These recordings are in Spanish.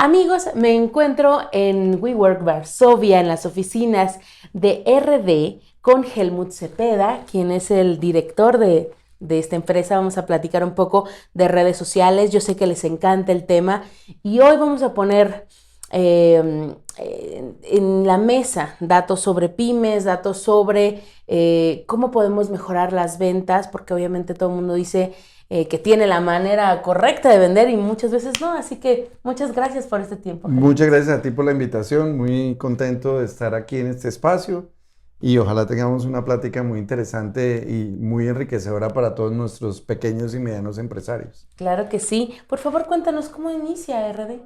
Amigos, me encuentro en WeWork Varsovia, en las oficinas de RD, con Helmut Cepeda, quien es el director de esta empresa. Vamos a platicar un poco de redes sociales. Yo sé que les encanta el tema y hoy vamos a poner en la mesa datos sobre pymes, datos sobre cómo podemos mejorar las ventas, porque obviamente todo el mundo dice que tiene la manera correcta de vender y muchas veces no. Así que muchas gracias por este tiempo, Helmut. Muchas gracias a ti por la invitación, muy contento de estar aquí en este espacio y ojalá tengamos una plática muy interesante y muy enriquecedora para todos nuestros pequeños y medianos empresarios. Claro que sí. Por favor, cuéntanos cómo inicia RD.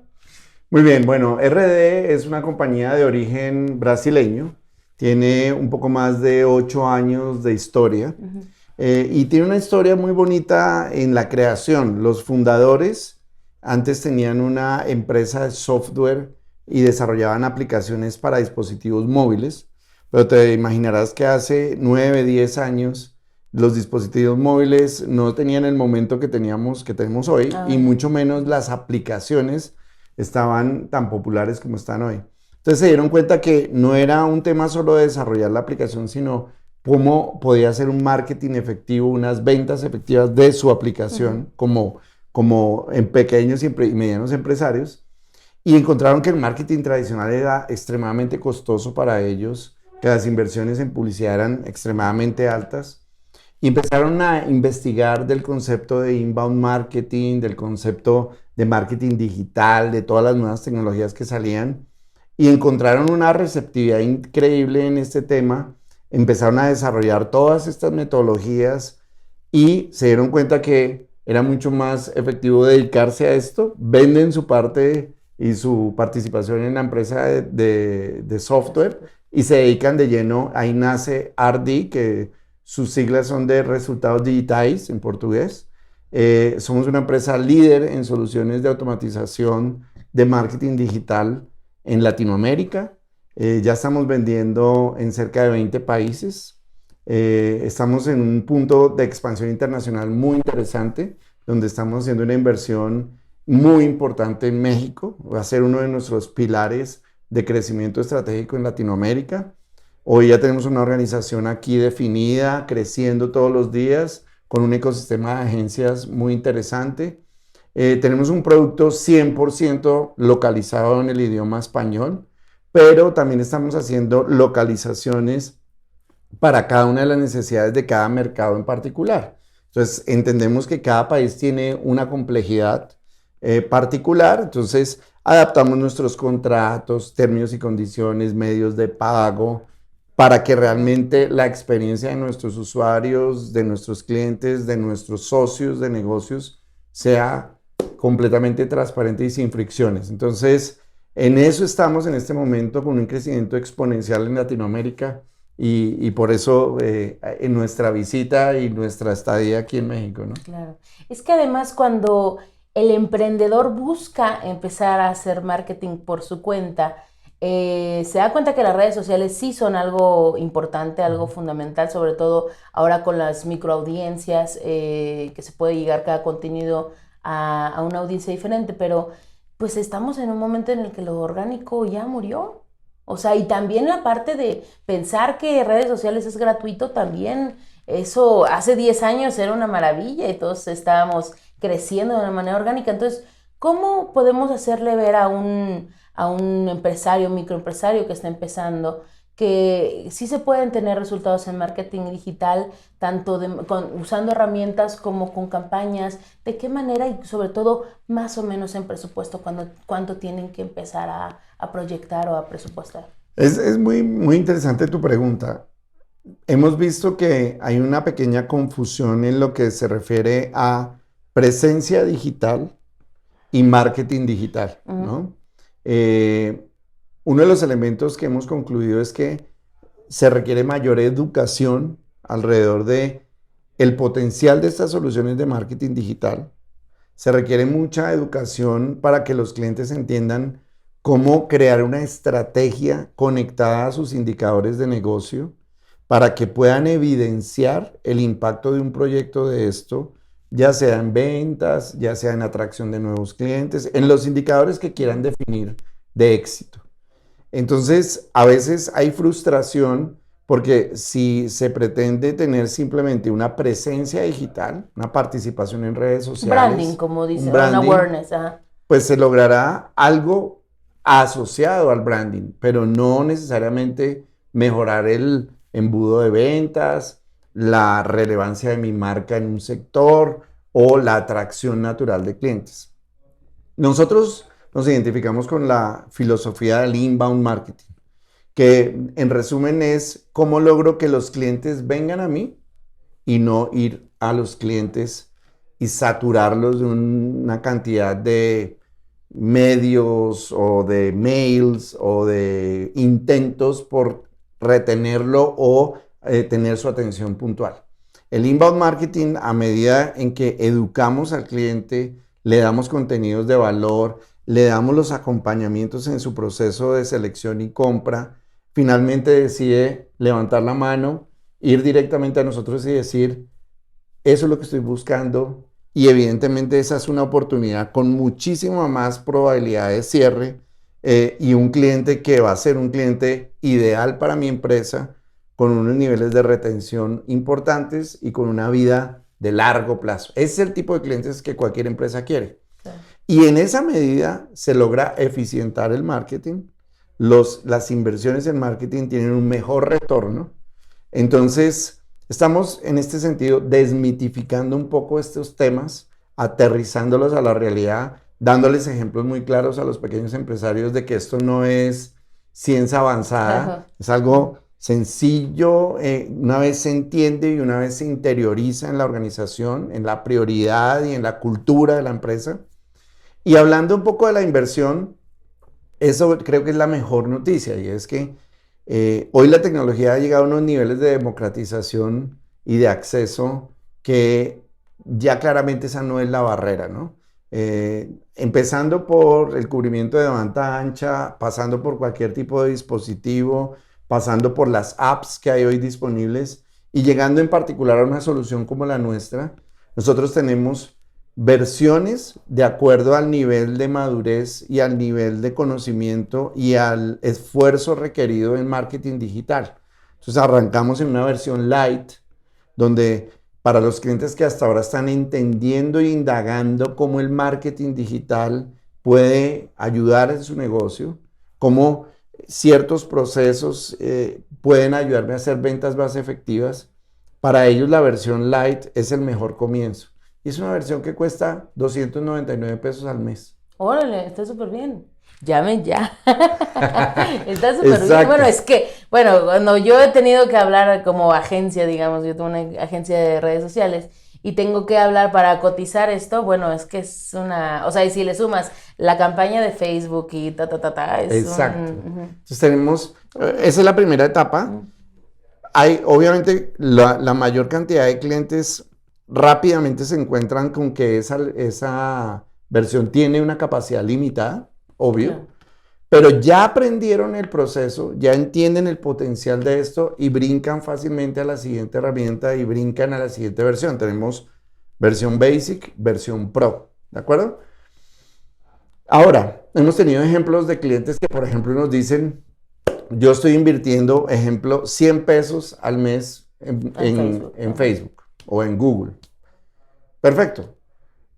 Muy bien, bueno, RD es una compañía de origen brasileño, tiene un poco más de 8 años de historia. Ujú. Y tiene una historia muy bonita en la creación. Los fundadores antes tenían una empresa de software y desarrollaban aplicaciones para dispositivos móviles, pero te imaginarás que hace 9, 10 años los dispositivos móviles no tenían el momento que tenemos hoy, y Ah, mucho menos las aplicaciones estaban tan populares como están hoy. Entonces se dieron cuenta que no era un tema solo de desarrollar la aplicación, sino cómo podía hacer un marketing efectivo, unas ventas efectivas de su ujú. aplicación como en pequeños y medianos empresarios, y encontraron que el marketing tradicional era extremadamente costoso para ellos, que las inversiones en publicidad eran extremadamente altas, y empezaron a investigar del concepto de inbound marketing, del concepto de marketing digital, de todas las nuevas tecnologías que salían, y encontraron una receptividad increíble en este tema. Empezaron a desarrollar todas estas metodologías y se dieron cuenta que era mucho más efectivo dedicarse a esto. Venden su parte y su participación en la empresa de software y se dedican de lleno. Ahí nace RD, que sus siglas son de resultados digitales en portugués. Somos una empresa líder en soluciones de automatización de marketing digital en Latinoamérica. Ya estamos vendiendo en cerca de 20 países. Estamos en un punto de expansión internacional muy interesante, donde estamos haciendo una inversión muy importante en México. Va a ser uno de nuestros pilares de crecimiento estratégico en Latinoamérica. Hoy ya tenemos una organización aquí definida, creciendo todos los días, con un ecosistema de agencias muy interesante. Tenemos un producto 100% localizado en el idioma español, pero también estamos haciendo localizaciones para cada una de las necesidades de cada mercado en particular. Entonces, entendemos que cada país tiene una complejidad particular, entonces adaptamos nuestros contratos, términos y condiciones, medios de pago, para que realmente la experiencia de nuestros usuarios, de nuestros clientes, de nuestros socios de negocios sea completamente transparente y sin fricciones. Entonces, en eso estamos en este momento con un crecimiento exponencial en Latinoamérica y por eso en nuestra visita y nuestra estadía aquí en México, ¿no? Claro. Es que además cuando el emprendedor busca empezar a hacer marketing por su cuenta, se da cuenta que las redes sociales sí son algo importante, algo fundamental, sobre todo ahora con las microaudiencias, que se puede llegar cada contenido a una audiencia diferente, pero pues estamos en un momento en el que lo orgánico ya murió. O sea, y también la parte de pensar que redes sociales es gratuito también. Eso hace 10 años era una maravilla y todos estábamos creciendo de una manera orgánica. Entonces, ¿cómo podemos hacerle ver a un empresario, microempresario que está empezando, que sí se pueden tener resultados en marketing digital, tanto usando herramientas como con campañas? ¿De qué manera y sobre todo más o menos en presupuesto, cuánto tienen que empezar a proyectar o a presupuestar? Es muy, muy interesante tu pregunta. Hemos visto que hay una pequeña confusión en lo que se refiere a presencia digital y marketing digital, Ujú. ¿no? Eh, Uno de los elementos que hemos concluido es que se requiere mayor educación alrededor de el potencial de estas soluciones de marketing digital. Se requiere mucha educación para que los clientes entiendan cómo crear una estrategia conectada a sus indicadores de negocio para que puedan evidenciar el impacto de un proyecto de esto ya sea en ventas, ya sea en atracción de nuevos clientes, en los indicadores que quieran definir de éxito. Entonces, a veces hay frustración porque si se pretende tener simplemente una presencia digital, una participación en redes Branding, sociales, como un dice, o un branding, awareness, ajá. pues se logrará algo asociado al branding, pero no necesariamente mejorar el embudo de ventas, la relevancia de mi marca en un sector o la atracción natural de clientes. Nosotros nos identificamos con la filosofía del inbound marketing, que en resumen es cómo logro que los clientes vengan a mí y no ir a los clientes y saturarlos de una cantidad de medios o de mails o de intentos por retenerlo o tener su atención puntual. El inbound marketing, a medida en que educamos al cliente, le damos contenidos de valor, le damos los acompañamientos en su proceso de selección y compra, finalmente decide levantar la mano, ir directamente a nosotros y decir, eso es lo que estoy buscando, y evidentemente esa es una oportunidad con muchísima más probabilidad de cierre y un cliente que va a ser un cliente ideal para mi empresa con unos niveles de retención importantes y con una vida de largo plazo. Ese es el tipo de clientes que cualquier empresa quiere. Claro. Y en esa medida se logra eficientar el marketing. Las inversiones en marketing tienen un mejor retorno. Entonces, estamos en este sentido desmitificando un poco estos temas, aterrizándolos a la realidad, dándoles ejemplos muy claros a los pequeños empresarios de que esto no es ciencia avanzada, Ajá. es algo sencillo, una vez se entiende y una vez se interioriza en la organización, en la prioridad y en la cultura de la empresa. Y hablando un poco de la inversión, eso creo que es la mejor noticia y es que hoy la tecnología ha llegado a unos niveles de democratización y de acceso que ya claramente esa no es la barrera, ¿no? Empezando por el cubrimiento de banda ancha, pasando por cualquier tipo de dispositivo, pasando por las apps que hay hoy disponibles y llegando en particular a una solución como la nuestra, nosotros tenemos versiones de acuerdo al nivel de madurez y al nivel de conocimiento y al esfuerzo requerido en marketing digital. Entonces arrancamos en una versión light, donde para los clientes que hasta ahora están entendiendo e indagando cómo el marketing digital puede ayudar en su negocio, cómo ciertos procesos pueden ayudarme a hacer ventas más efectivas, para ellos la versión light es el mejor comienzo. Y es una versión que cuesta 299 pesos al mes. Órale, está súper bien. Llamen ya. Está súper bien. Exacto. Bueno, es que, bueno, cuando yo he tenido que hablar como agencia, digamos, yo tengo una agencia de redes sociales y tengo que hablar para cotizar esto, bueno, es que es una, o sea, y si le sumas la campaña de Facebook y es Exacto. un... Entonces tenemos, esa es la primera etapa. Hay, obviamente, la mayor cantidad de clientes rápidamente se encuentran con que esa versión tiene una capacidad limitada, obvio, Claro. pero ya aprendieron el proceso, ya entienden el potencial de esto y brincan fácilmente a la siguiente herramienta y brincan a la siguiente versión. Tenemos versión Basic, versión Pro, ¿de acuerdo? Ahora, hemos tenido ejemplos de clientes que, por ejemplo, nos dicen, yo estoy invirtiendo, ejemplo, 100 pesos al mes en Facebook o en Google. Perfecto.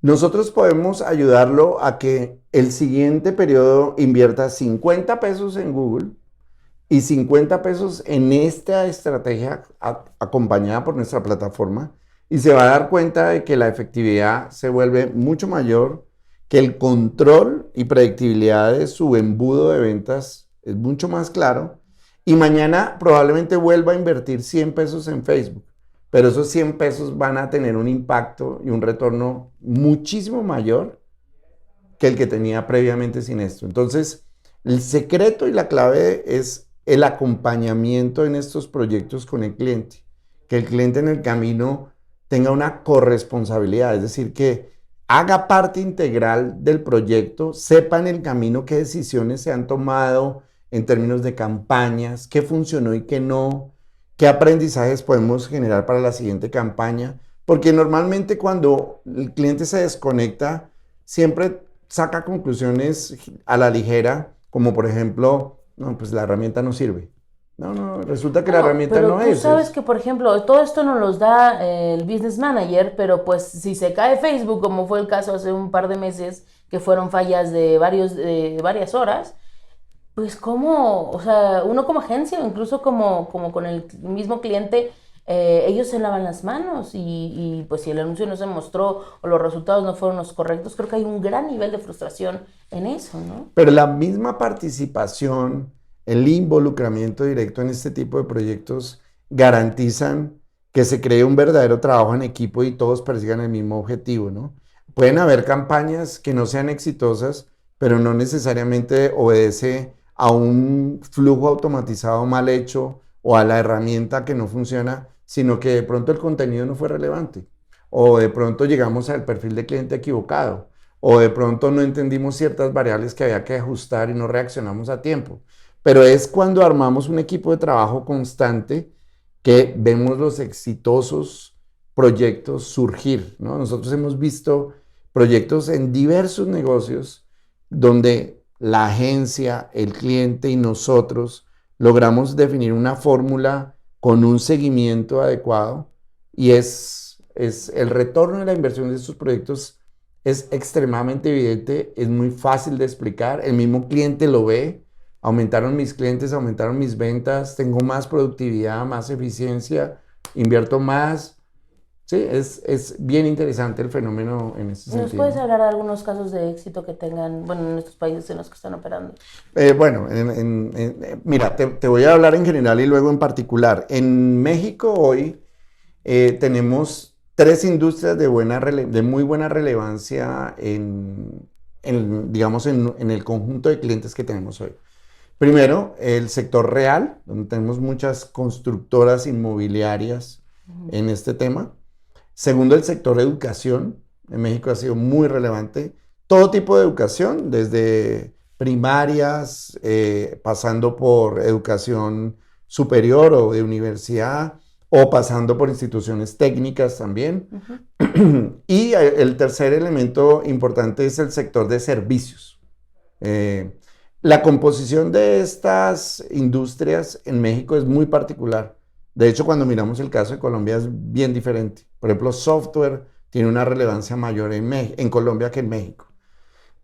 Nosotros podemos ayudarlo a que el siguiente periodo invierta 50 pesos en Google y 50 pesos en esta estrategia acompañada por nuestra plataforma y se va a dar cuenta de que la efectividad se vuelve mucho mayor, que el control y predictibilidad de su embudo de ventas es mucho más claro y mañana probablemente vuelva a invertir 100 pesos en Facebook. Pero esos 100 pesos van a tener un impacto y un retorno muchísimo mayor que el que tenía previamente sin esto. Entonces, el secreto y la clave es el acompañamiento en estos proyectos con el cliente. Que el cliente en el camino tenga una corresponsabilidad, es decir, que haga parte integral del proyecto, sepa en el camino qué decisiones se han tomado en términos de campañas, qué funcionó y qué no, qué aprendizajes podemos generar para la siguiente campaña, Porque normalmente cuando el cliente se desconecta, siempre saca conclusiones a la ligera, como por ejemplo, no, pues la herramienta no sirve. No, no, resulta que la Bueno, herramienta pero no tú es. sabes que, por ejemplo, todo esto nos los da el Business Manager, pero pues si se cae Facebook, como fue el caso hace un par de meses, que fueron fallas de varias horas, pues cómo, o sea, uno como agencia, o incluso como con el mismo cliente, ellos se lavan las manos pues si el anuncio no se mostró o los resultados no fueron los correctos, creo que hay un gran nivel de frustración en eso, ¿no? Pero la misma participación, el involucramiento directo en este tipo de proyectos garantizan que se cree un verdadero trabajo en equipo y todos persigan el mismo objetivo, ¿no? Pueden haber campañas que no sean exitosas, pero no necesariamente obedece a un flujo automatizado mal hecho o a la herramienta que no funciona, sino que de pronto el contenido no fue relevante o de pronto llegamos al perfil de cliente equivocado o de pronto no entendimos ciertas variables que había que ajustar y no reaccionamos a tiempo. Pero es cuando armamos un equipo de trabajo constante que vemos los exitosos proyectos surgir, ¿no? Nosotros hemos visto proyectos en diversos negocios donde la agencia, el cliente y nosotros logramos definir una fórmula con un seguimiento adecuado y es el retorno de la inversión de estos proyectos es extremadamente evidente, es muy fácil de explicar, el mismo cliente lo ve, aumentaron mis clientes, aumentaron mis ventas, tengo más productividad, más eficiencia, invierto más. Sí, es bien interesante el fenómeno en ese ¿Nos puedes sentido. hablar de algunos casos de éxito que tengan, bueno, en estos países en los que están operando? Bueno, mira, te voy a hablar en general y luego en particular. En México hoy tenemos tres industrias de muy buena relevancia digamos, en el conjunto de clientes que tenemos hoy. Primero, el sector real, donde tenemos muchas constructoras inmobiliarias en este tema. Segundo, el sector educación. En México ha sido muy relevante. Todo tipo de educación, desde primarias, pasando por educación superior o de universidad, o pasando por instituciones técnicas también. Y el tercer elemento importante es el sector de servicios. La composición de estas industrias en México es muy particular. De hecho, cuando miramos el caso de Colombia es bien diferente. Por ejemplo, software tiene una relevancia mayor en Colombia que en México.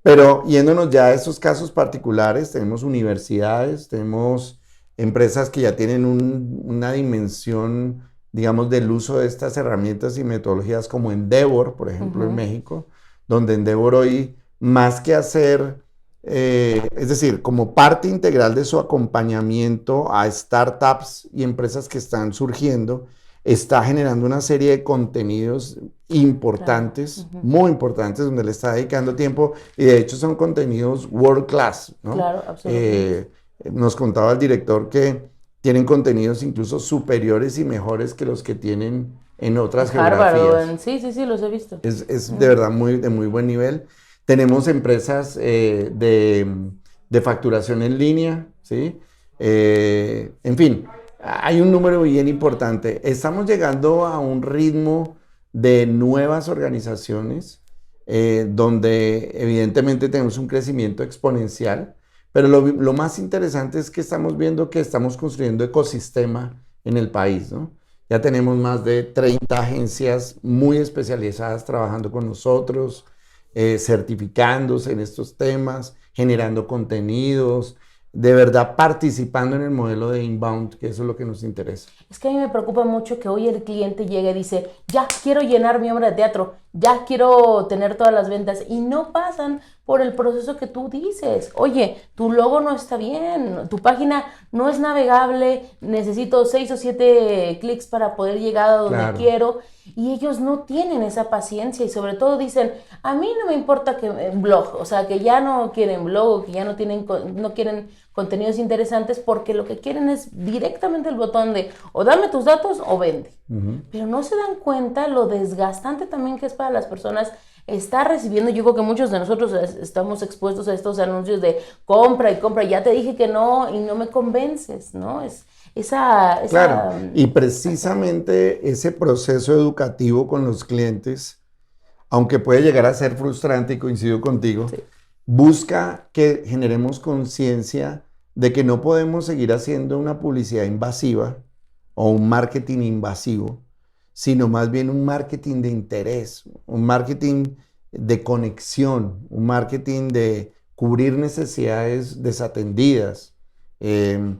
Pero yéndonos ya a estos casos particulares, tenemos universidades, tenemos empresas que ya tienen una dimensión, digamos, del uso de estas herramientas y metodologías como Endeavor, por ejemplo, en México, donde Endeavor hoy, más que hacer, es decir, como parte integral de su acompañamiento a startups y empresas que están surgiendo, está generando una serie de contenidos Claro. importantes, muy importantes, donde le está dedicando tiempo y de hecho son contenidos world class, ¿no? Claro, absolutamente. Nos contaba el director que tienen contenidos incluso superiores y mejores que los que tienen en En otras Harvard o geografías. en... Sí, sí, sí, los he visto. Es de verdad de muy buen nivel. Tenemos empresas de facturación en línea, ¿sí? En fin, hay un número bien importante. Estamos llegando a un ritmo de nuevas organizaciones donde evidentemente tenemos un crecimiento exponencial, pero lo más interesante es que estamos viendo que estamos construyendo ecosistema en el país, ¿no? Ya tenemos más de 30 agencias muy especializadas trabajando con nosotros, certificándose en estos temas, generando contenidos, de verdad participando en el modelo de inbound, que eso es lo que nos interesa. Es que a mí me preocupa mucho que hoy el cliente llegue y dice, ya quiero llenar mi obra de teatro, ya quiero tener todas las ventas y no pasan por el proceso que tú dices. Oye, tu logo no está bien, tu página no es navegable, necesito 6 o 7 clics para poder llegar a donde Claro, quiero y ellos no tienen esa paciencia y sobre todo dicen, a mí no me importa que blog, o sea, que ya no quieren blog, que ya no tienen, no quieren contenidos interesantes porque lo que quieren es directamente el botón de o dame tus datos o vende. Pero no se dan cuenta lo desgastante también que es para las personas estar recibiendo. Yo creo que muchos de nosotros estamos expuestos a estos anuncios de compra y compra. Ya te dije que no y no me convences, ¿no? Claro, y precisamente ese proceso educativo con los clientes, aunque puede llegar a ser frustrante, y coincido contigo, Sí. busca que generemos conciencia de que no podemos seguir haciendo una publicidad invasiva o un marketing invasivo, sino más bien un marketing de interés, un marketing de conexión, un marketing de cubrir necesidades desatendidas. Eh,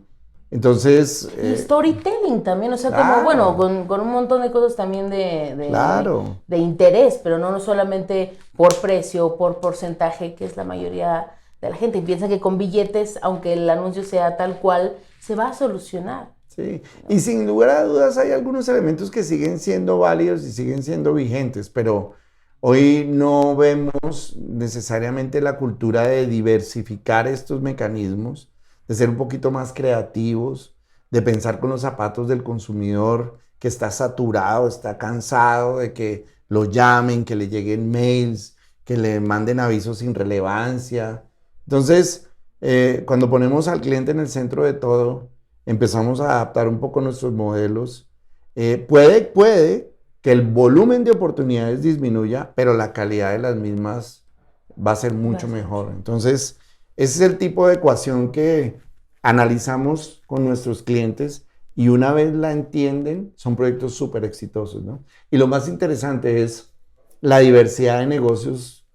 entonces, Y storytelling también, o sea, como, bueno, claro, con un montón de cosas también claro. de interés, pero no solamente por precio, por porcentaje, que es la mayoría de la gente. Y piensa que con billetes, aunque el anuncio sea tal cual, se va a solucionar, Sí, ¿no? y sin lugar a dudas hay algunos elementos que siguen siendo válidos y siguen siendo vigentes, pero hoy no vemos necesariamente la cultura de diversificar estos mecanismos, de ser un poquito más creativos, de pensar con los zapatos del consumidor que está saturado, está cansado de que lo llamen, que le lleguen mails, que le manden avisos sin relevancia. Entonces, cuando ponemos al cliente en el centro de todo, empezamos a adaptar un poco nuestros modelos. Puede que el volumen de oportunidades disminuya, pero la calidad de las mismas va a ser Va a mucho ser mucho. mejor. Entonces, ese es el tipo de ecuación que analizamos con nuestros clientes y una vez la entienden, son proyectos súper exitosos, ¿no? Y lo más interesante es la diversidad de negocios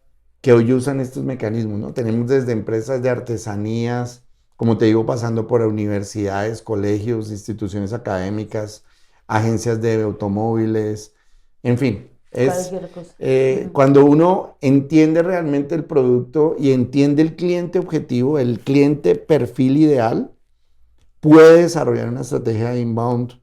que hoy usan estos mecanismos, ¿no? Tenemos desde empresas de artesanías, como te digo, pasando por universidades, colegios, instituciones académicas, agencias de automóviles, en fin, Cualquier cosa. Ujú. cuando uno entiende realmente el producto y entiende el cliente objetivo, el cliente perfil ideal, puede desarrollar una estrategia de inbound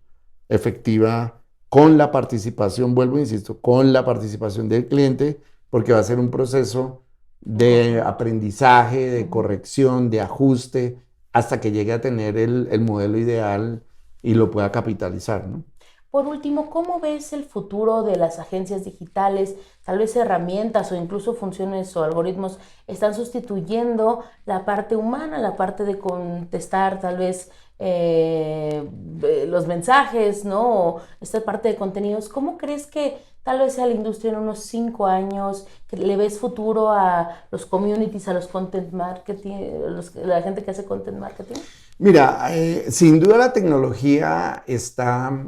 efectiva con la participación, vuelvo, insisto, con la participación del cliente, porque va a ser un proceso En de conjunto. aprendizaje, de Ujú. corrección, de ajuste, hasta que llegue a tener el modelo ideal y lo pueda capitalizar, ¿no? Por último, ¿cómo ves el futuro de las agencias digitales? Tal vez herramientas o incluso funciones o algoritmos están sustituyendo la parte humana, la parte de contestar tal vez los mensajes, ¿no? O esta parte de contenidos. ¿Cómo crees que tal vez sea la industria en unos 5 años? ¿Que le ves futuro a los communities, a los content marketing, la gente que hace content marketing? Mira, sin duda la tecnología está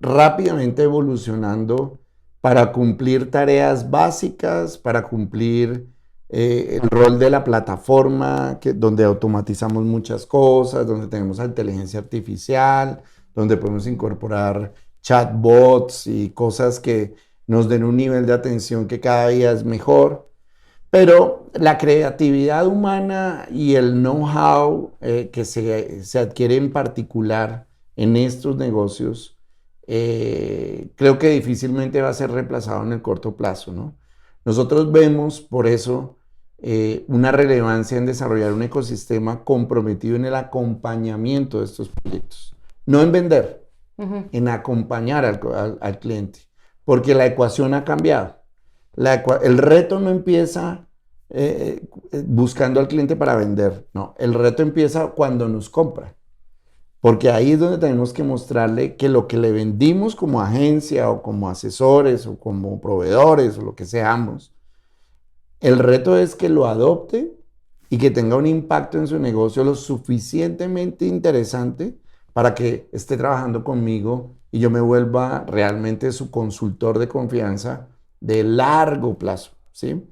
rápidamente evolucionando para cumplir tareas básicas, para cumplir el rol de la plataforma, donde automatizamos muchas cosas, donde tenemos inteligencia artificial, donde podemos incorporar chatbots y cosas que nos den un nivel de atención que cada día es mejor. Pero la creatividad humana y el know-how que se adquiere en particular en estos negocios, creo que difícilmente va a ser reemplazado en el corto plazo, ¿no? Nosotros vemos por eso una relevancia en desarrollar un ecosistema comprometido en el acompañamiento de estos proyectos, no en vender, Ujú. en acompañar al cliente, porque la ecuación ha cambiado. El reto no empieza buscando al cliente para vender, no, el reto empieza cuando nos compra. Porque ahí es donde tenemos que mostrarle que lo que le vendimos como agencia o como asesores o como proveedores o lo que seamos, el reto es que lo adopte y que tenga un impacto en su negocio lo suficientemente interesante para que esté trabajando conmigo y yo me vuelva realmente su consultor de confianza de largo plazo, ¿sí?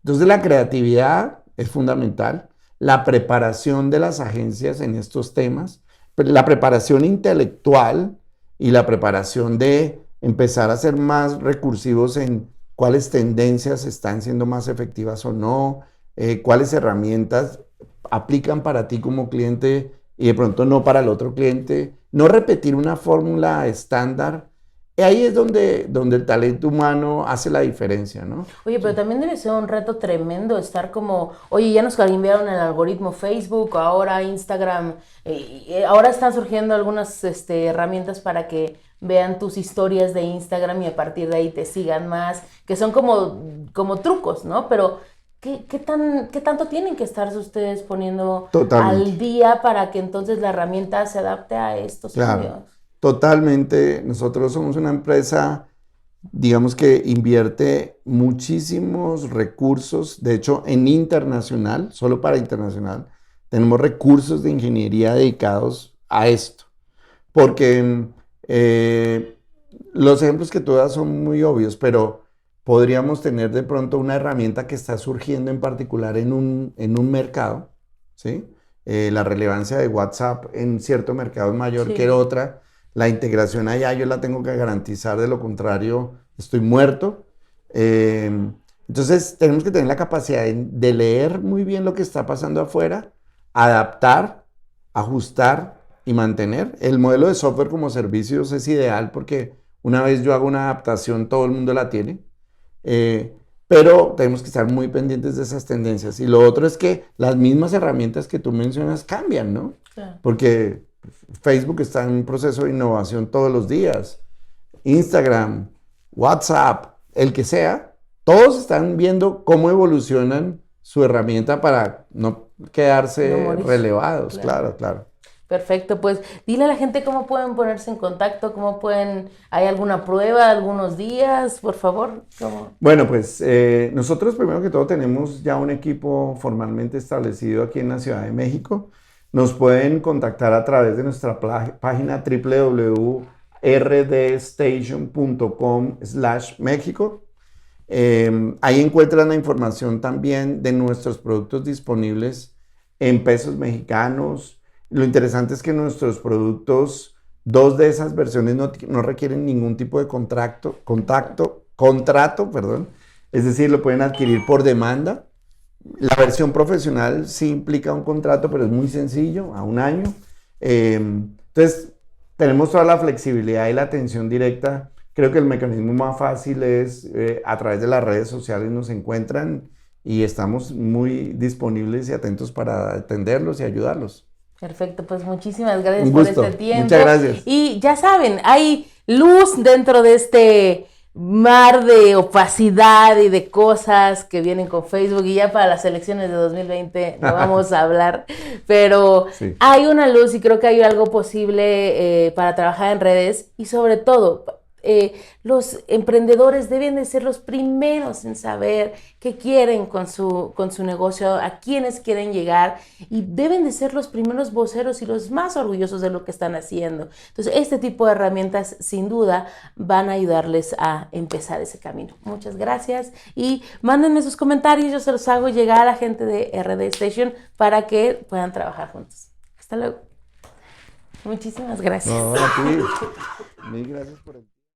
Entonces la creatividad es fundamental, la preparación de las agencias en estos temas, la preparación intelectual y la preparación de empezar a ser más recursivos en cuáles tendencias están siendo más efectivas o no, cuáles herramientas aplican para ti como cliente y de pronto no para el otro cliente, no repetir una fórmula estándar. Y ahí es donde el talento humano hace la diferencia, ¿no? Oye, pero Sí. también debe ser un reto tremendo estar como, oye, ya nos cambiaron el algoritmo Facebook, ahora Instagram, ahora están surgiendo algunas herramientas para que vean tus historias de Instagram y a partir de ahí te sigan más, que son como trucos, ¿no? Pero ¿qué tanto tienen que estarse ustedes poniendo Totalmente. al día para que entonces la herramienta se adapte a estos Claro, cambios? totalmente. Nosotros somos una empresa, digamos que invierte muchísimos recursos, de hecho, en internacional, solo para internacional, tenemos recursos de ingeniería dedicados a esto, porque los ejemplos que tú das son muy obvios, pero podríamos tener de pronto una herramienta que está surgiendo en particular en un mercado, ¿sí? La relevancia de WhatsApp en cierto mercado es mayor que Sí. otra. La integración allá yo la tengo que garantizar, de lo contrario estoy muerto. Eh, entonces tenemos que tener la capacidad de leer muy bien lo que está pasando afuera, adaptar, ajustar y mantener. El modelo de software como servicios es ideal porque una vez yo hago una adaptación, todo el mundo la tiene. Eh, pero tenemos que estar muy pendientes de esas tendencias. Y lo otro es que las mismas herramientas que tú mencionas cambian, ¿no? Claro. Porque Facebook está en un proceso de innovación todos los días. Instagram, WhatsApp, el que sea, todos están viendo cómo evolucionan su herramienta para no No quedarse morir. relevados. Claro. Claro, claro. Perfecto, pues dile a la gente cómo pueden ponerse en contacto, ¿hay alguna prueba, algunos días, por favor? ¿Cómo? Bueno, pues nosotros primero que todo tenemos ya un equipo formalmente establecido aquí en la Ciudad de México. Nos pueden contactar a través de nuestra página www.rdstation.com/México. Ahí encuentran la información también de nuestros productos disponibles en pesos mexicanos. Lo interesante es que nuestros productos, dos de esas versiones no requieren ningún tipo de contrato, perdón. Es decir, lo pueden adquirir por demanda. La versión profesional sí implica un contrato, pero es muy sencillo, a un año. Entonces, tenemos toda la flexibilidad y la atención directa. Creo que el mecanismo más fácil es a través de las redes sociales nos encuentran y estamos muy disponibles y atentos para atenderlos y ayudarlos. Perfecto, pues muchísimas Un gracias por este gusto, muchas tiempo. gracias. Y ya saben, hay luz dentro de este mar de opacidad y de cosas que vienen con Facebook y ya para las elecciones de 2020 no vamos a hablar, pero Sí. hay una luz y creo que hay algo posible para trabajar en redes y sobre todo los emprendedores deben de ser los primeros en saber qué quieren con su negocio, a quiénes quieren llegar y deben de ser los primeros voceros y los más orgullosos de lo que están haciendo. Entonces, este tipo de herramientas sin duda van a ayudarles a empezar ese camino. Muchas gracias y mándenme sus comentarios, yo se los hago llegar a la gente de RD Station para que puedan trabajar juntos. Hasta luego. Muchísimas gracias. No, a ti. Mil gracias por el